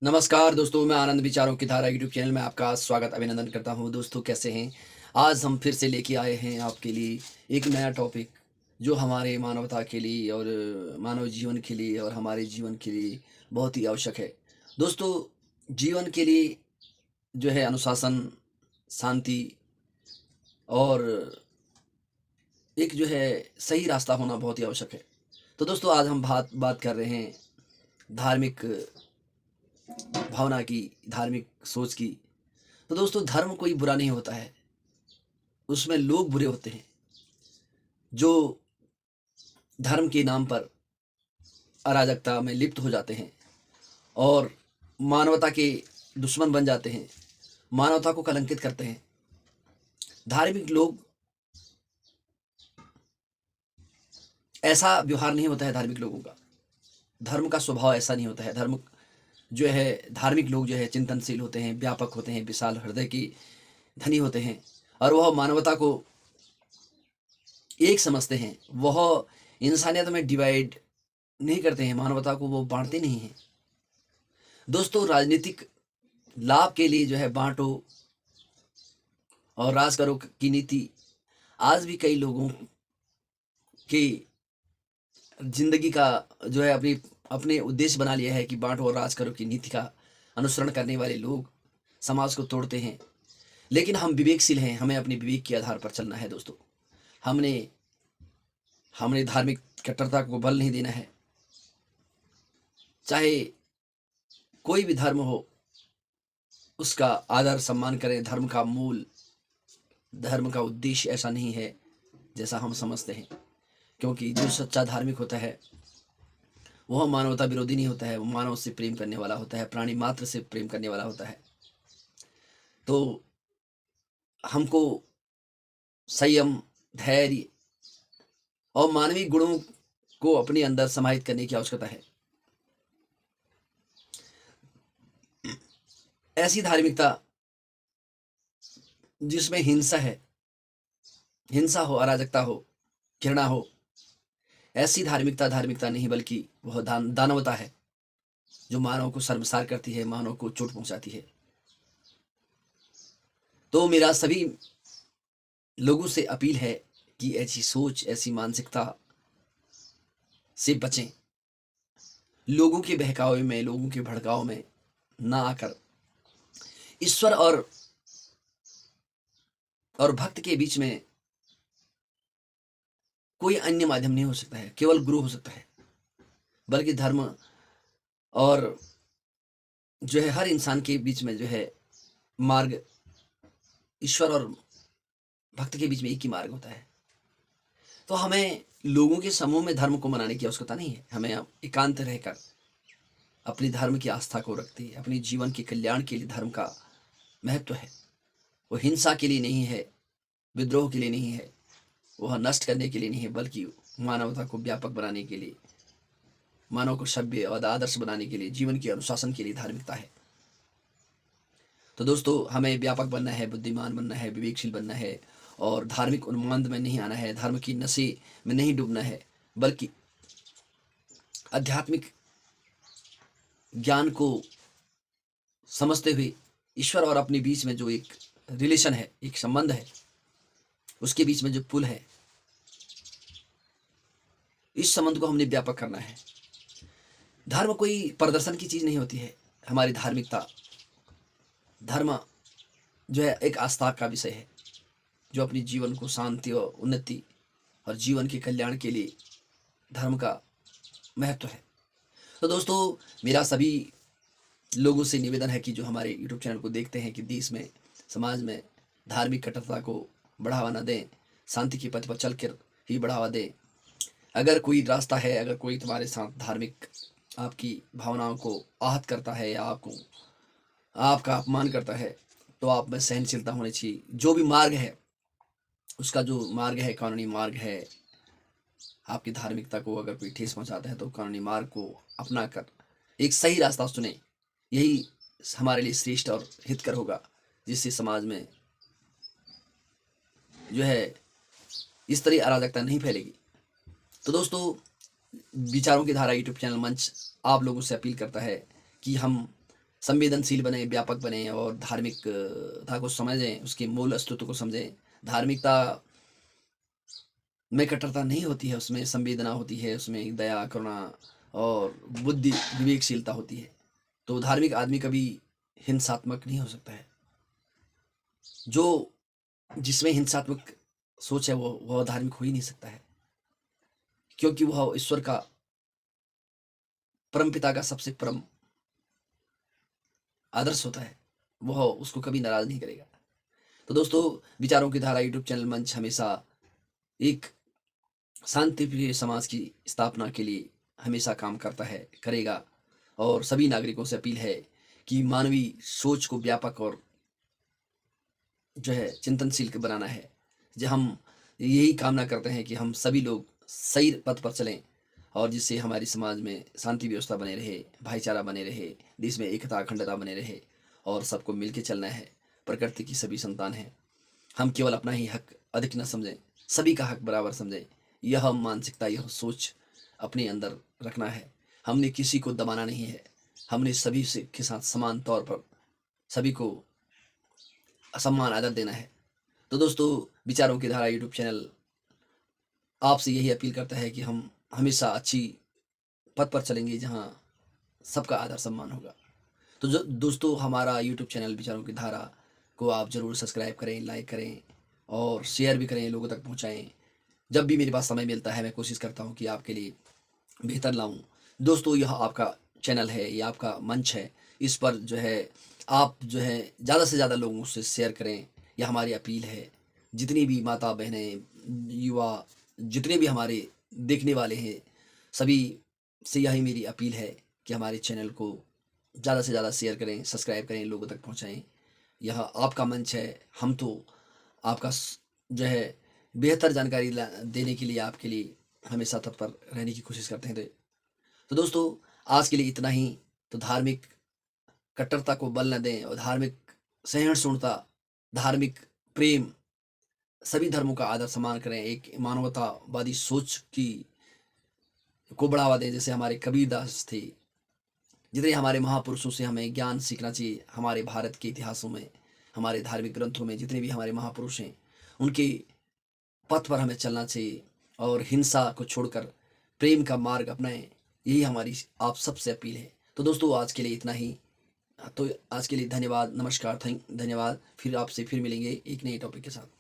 नमस्कार दोस्तों, मैं आनंद विचारों की धारा यूट्यूब चैनल में आपका स्वागत अभिनंदन करता हूं। दोस्तों कैसे हैं? आज हम फिर से लेके आए हैं आपके लिए एक नया टॉपिक जो हमारे मानवता के लिए और मानव जीवन के लिए और हमारे जीवन के लिए बहुत ही आवश्यक है। दोस्तों, जीवन के लिए जो है अनुशासन, शांति और एक जो है सही रास्ता होना बहुत ही आवश्यक है। तो दोस्तों आज हम बात बात कर रहे हैं धार्मिक भावना की, धार्मिक सोच की। तो दोस्तों धर्म कोई बुरा नहीं होता है, उसमें लोग बुरे होते हैं जो धर्म के नाम पर अराजकता में लिप्त हो जाते हैं और मानवता के दुश्मन बन जाते हैं, मानवता को कलंकित करते हैं। धार्मिक लोग ऐसा व्यवहार नहीं होता है धार्मिक लोगों का, धर्म का स्वभाव ऐसा नहीं होता है। धर्म जो है धार्मिक लोग जो है चिंतनशील होते हैं, व्यापक होते हैं, विशाल हृदय की धनी होते हैं और वह मानवता को एक समझते हैं। वह इंसानियत में डिवाइड नहीं करते हैं, मानवता को वो बांटते नहीं हैं। दोस्तों राजनीतिक लाभ के लिए जो है बांटो और राज करो की नीति आज भी कई लोगों की जिंदगी का जो है अपनी अपने उद्देश्य बना लिया है कि बांटो और राज करो की नीति का अनुसरण करने वाले लोग समाज को तोड़ते हैं। लेकिन हम विवेकशील हैं, हमें अपने विवेक के आधार पर चलना है। दोस्तों हमने हमने धार्मिक कट्टरता को बल नहीं देना है। चाहे कोई भी धर्म हो उसका आदर सम्मान करें। धर्म का मूल, धर्म का उद्देश्य ऐसा नहीं है जैसा हम समझते हैं, क्योंकि जो सच्चा धार्मिक होता है वह मानवता विरोधी नहीं होता है, वो मानव से प्रेम करने वाला होता है, प्राणी मात्र से प्रेम करने वाला होता है। तो हमको संयम, धैर्य और मानवीय गुणों को अपने अंदर समाहित करने की आवश्यकता है। ऐसी धार्मिकता जिसमें हिंसा है, हिंसा हो, अराजकता हो, घृणा हो, ऐसी धार्मिकता धार्मिकता नहीं बल्कि वह दानवता है जो मानव को शर्मसार करती है, मानव को चोट पहुंचाती है। तो मेरा सभी लोगों से अपील है कि ऐसी सोच, ऐसी मानसिकता से बचें। लोगों के बहकावे में, लोगों के भड़काव में ना आकर ईश्वर और भक्त के बीच में कोई अन्य माध्यम नहीं हो सकता है, केवल गुरु हो सकता है। बल्कि धर्म और जो है हर इंसान के बीच में जो है मार्ग, ईश्वर और भक्त के बीच में एक ही मार्ग होता है। तो हमें लोगों के समूह में धर्म को मनाने की आवश्यकता नहीं है। हमें एकांत रहकर अपनी धर्म की आस्था को रखते हैं। अपने जीवन के कल्याण के लिए धर्म का महत्व है। वो हिंसा के लिए नहीं है, विद्रोह के लिए नहीं है, वह नष्ट करने के लिए नहीं है, बल्कि मानवता को व्यापक बनाने के लिए, मानव को सभ्य और आदर्श बनाने के लिए, जीवन के अनुशासन के लिए धार्मिकता है। तो दोस्तों हमें व्यापक बनना है, बुद्धिमान बनना है, विवेकशील बनना है और धार्मिक उन्माद में नहीं आना है, धर्म की नशे में नहीं डूबना है, बल्कि आध्यात्मिक ज्ञान को समझते हुए ईश्वर और अपने बीच में जो एक रिलेशन है, एक संबंध है, उसके बीच में जो पुल है, इस संबंध को हमने व्यापक करना है। धर्म कोई प्रदर्शन की चीज नहीं होती है। हमारी धार्मिकता, धर्म जो है एक आस्था का विषय है जो अपनी जीवन को शांति और उन्नति और जीवन के कल्याण के लिए धर्म का महत्व है। तो दोस्तों मेरा सभी लोगों से निवेदन है कि जो हमारे यूट्यूब चैनल को देखते हैं कि देश में, समाज में धार्मिक कट्टरता को बढ़ावा न दें, शांति के पथ पर चल कर ही बढ़ावा दें। अगर कोई रास्ता है, अगर कोई तुम्हारे साथ धार्मिक आपकी भावनाओं को आहत करता है या आपको आपका अपमान करता है, तो आप में सहनशीलता होनी चाहिए। जो भी मार्ग है, उसका जो मार्ग है कानूनी मार्ग है। आपकी धार्मिकता को अगर कोई ठेस पहुंचाता है तो कानूनी मार्ग को अपना कर एक सही रास्ता चुने, यही हमारे लिए श्रेष्ठ और हितकर होगा, जिससे समाज में जो है इस तरह अराजकता नहीं फैलेगी। तो दोस्तों विचारों की धारा यूट्यूब चैनल मंच आप लोगों से अपील करता है कि हम संवेदनशील बने, व्यापक बने और धार्मिकता को समझें, उसके मूल अस्तित्व को समझें। धार्मिकता में कट्टरता नहीं होती है, उसमें संवेदना होती है, उसमें दया, करुणा और बुद्धि, विवेकशीलता होती है। तो धार्मिक आदमी कभी हिंसात्मक नहीं हो सकता है। जो जिसमें हिंसात्मक सोच है वह धार्मिक हो ही नहीं सकता है, क्योंकि वह ईश्वर का, परम पिता का सबसे परम आदर्श होता है। वह उसको कभी नाराज नहीं करेगा। तो दोस्तों, विचारों की धारा यूट्यूब चैनल मंच हमेशा एक शांति प्रिय समाज की स्थापना के लिए हमेशा काम करता है, करेगा। और सभी नागरिकों से अपील है कि मानवीय सोच को व्यापक और चिंतनशील बनाना है। जो हम यही कामना करते हैं कि हम सभी लोग सही पथ पर चलें, और जिससे हमारी समाज में शांति व्यवस्था बने रहे, भाईचारा बने रहे, देश में एकता अखंडता बने रहे और सबको मिलके चलना है। प्रकृति की सभी संतान हैं, हम केवल अपना ही हक अधिक न समझें, सभी का हक बराबर समझें। यह मानसिकता, यह सोच अपने अंदर रखना है। हमने किसी को दबाना नहीं है, हमने सभी से के साथ समान तौर पर सभी को सम्मान आदर देना है। तो दोस्तों, विचारों की धारा यूट्यूब चैनल आपसे यही अपील करता है कि हम हमेशा अच्छी पथ पर चलेंगे जहाँ सबका आदर सम्मान होगा। तो जो दोस्तों, हमारा यूट्यूब चैनल विचारों की धारा को आप ज़रूर सब्सक्राइब करें, लाइक करें और शेयर भी करें, लोगों तक पहुँचाएँ। जब भी मेरे पास समय मिलता है मैं कोशिश करता हूँ कि आपके लिए बेहतर लाऊं। दोस्तों, यह आपका चैनल है, ये आपका मंच है। इस पर आप ज़्यादा से ज़्यादा लोगों से शेयर करें, यह हमारी अपील है। जितनी भी माता बहनें, युवा, जितने भी हमारे देखने वाले हैं, सभी से यही मेरी अपील है कि हमारे चैनल को ज़्यादा से ज़्यादा शेयर करें, सब्सक्राइब करें, लोगों तक पहुँचाएँ। यह आपका मंच है, हम तो आपका बेहतर जानकारी देने के लिए आपके लिए हमेशा तत्पर रहने की कोशिश करते हैं। तो दोस्तों, आज के लिए इतना ही। तो धार्मिक कट्टरता को बल न दें और धार्मिक सहिष्णुता, धार्मिक प्रेम, सभी धर्मों का आदर सम्मान करें। एक मानवतावादी सोच की को बढ़ावा दें, जैसे हमारे कबीरदास थे। जितने हमारे महापुरुषों से हमें ज्ञान सीखना चाहिए। हमारे भारत के इतिहासों में, हमारे धार्मिक ग्रंथों में जितने भी हमारे महापुरुष हैं, उनके पथ पर हमें चलना चाहिए और हिंसा को छोड़कर प्रेम का मार्ग अपनाएं। यही हमारी आप सबसे अपील है। तो दोस्तों, आज के लिए इतना ही। तो आज के लिए धन्यवाद, नमस्कार, धन्यवाद। फिर आपसे फिर मिलेंगे एक नए टॉपिक के साथ।